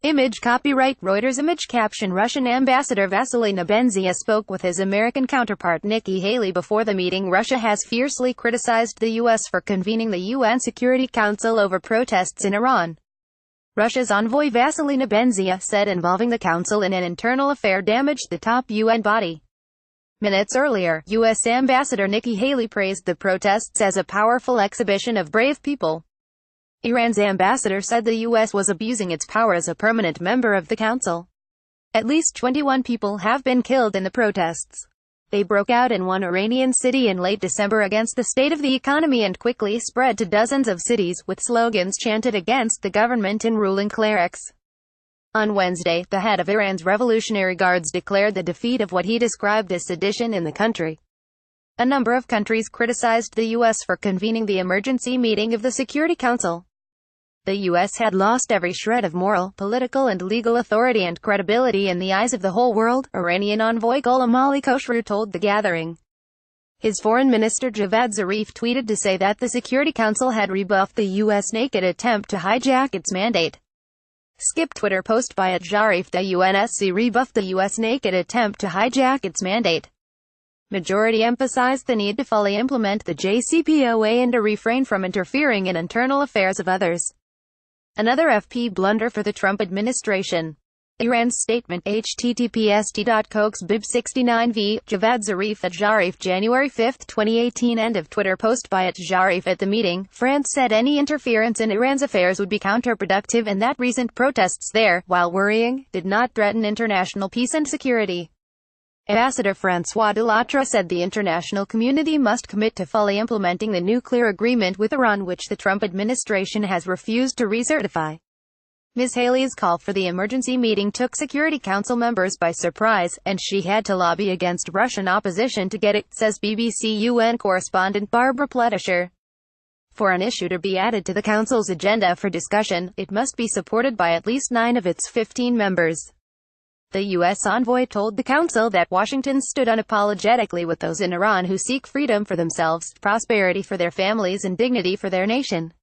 Image copyright Reuters. Image caption Russian Ambassador Vasily Nebenzia spoke with his American counterpart Nikki Haley before the meeting. Russia has fiercely criticized the U.S. for convening the UN Security Council over protests in Iran. Russia's envoy Vasily Nebenzia said involving the council in an internal affair damaged the top UN body. Minutes earlier, U.S. Ambassador Nikki Haley praised the protests as a powerful exhibition of brave people. Iran's ambassador said the U.S. was abusing its power as a permanent member of the council. At least 21 people have been killed in the protests. They broke out in one Iranian city in late December against the state of the economy and quickly spread to dozens of cities, with slogans chanted against the government and ruling clerics. On Wednesday, the head of Iran's Revolutionary Guards declared the defeat of what he described as sedition in the country. A number of countries criticized the U.S. for convening the emergency meeting of the Security Council. The U.S. had lost every shred of moral, political and legal authority and credibility in the eyes of the whole world, Iranian envoy Ghulam Ali Khosrow told the gathering. His foreign minister Javad Zarif tweeted to say that the Security Council had rebuffed the U.S. naked attempt to hijack its mandate. Skip Twitter post by @Zarif. The UNSC rebuffed the U.S. naked attempt to hijack its mandate. Majority emphasized the need to fully implement the JCPOA and to refrain from interfering in internal affairs of others. Another FP blunder for the Trump administration. Iran's statement https://bib69v Javad Zarif @Zarif January 5, 2018 End of Twitter post by @Zarif. At the meeting, France said any interference in Iran's affairs would be counterproductive and that recent protests there, while worrying, did not threaten international peace and security. Ambassador François Delattre said the international community must commit to fully implementing the nuclear agreement with Iran, which the Trump administration has refused to recertify. Ms. Haley's call for the emergency meeting took Security Council members by surprise, and she had to lobby against Russian opposition to get it, says BBC UN correspondent Barbara Plettischer. For an issue to be added to the Council's agenda for discussion, it must be supported by at least 9 of its 15 members. The U.S. envoy told the Council that Washington stood unapologetically with those in Iran who seek freedom for themselves, prosperity for their families and dignity for their nation.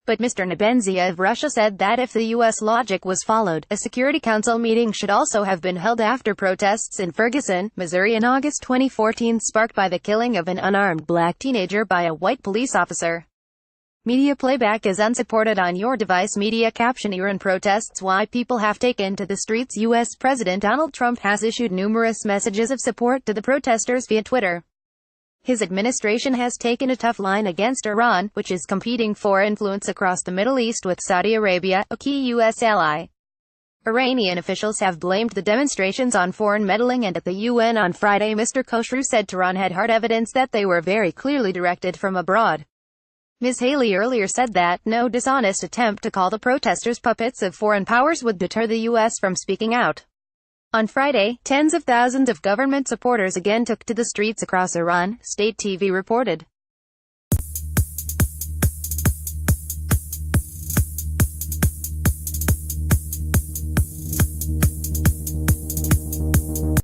But Mr. Nebenzia of Russia said that if the U.S. logic was followed, a Security Council meeting should also have been held after protests in Ferguson, Missouri in August 2014 sparked by the killing of an unarmed black teenager by a white police officer. Media playback is unsupported on your device. Media caption Iran protests why people have taken to the streets. U.S. President Donald Trump has issued numerous messages of support to the protesters via Twitter. His administration has taken a tough line against Iran, which is competing for influence across the Middle East with Saudi Arabia, a key U.S. ally. Iranian officials have blamed the demonstrations on foreign meddling, and at the UN on Friday Mr. Khosrow said Tehran had hard evidence that they were very clearly directed from abroad. Ms. Haley earlier said that no dishonest attempt to call the protesters puppets of foreign powers would deter the U.S. from speaking out. On Friday, tens of thousands of government supporters again took to the streets across Iran, state TV reported.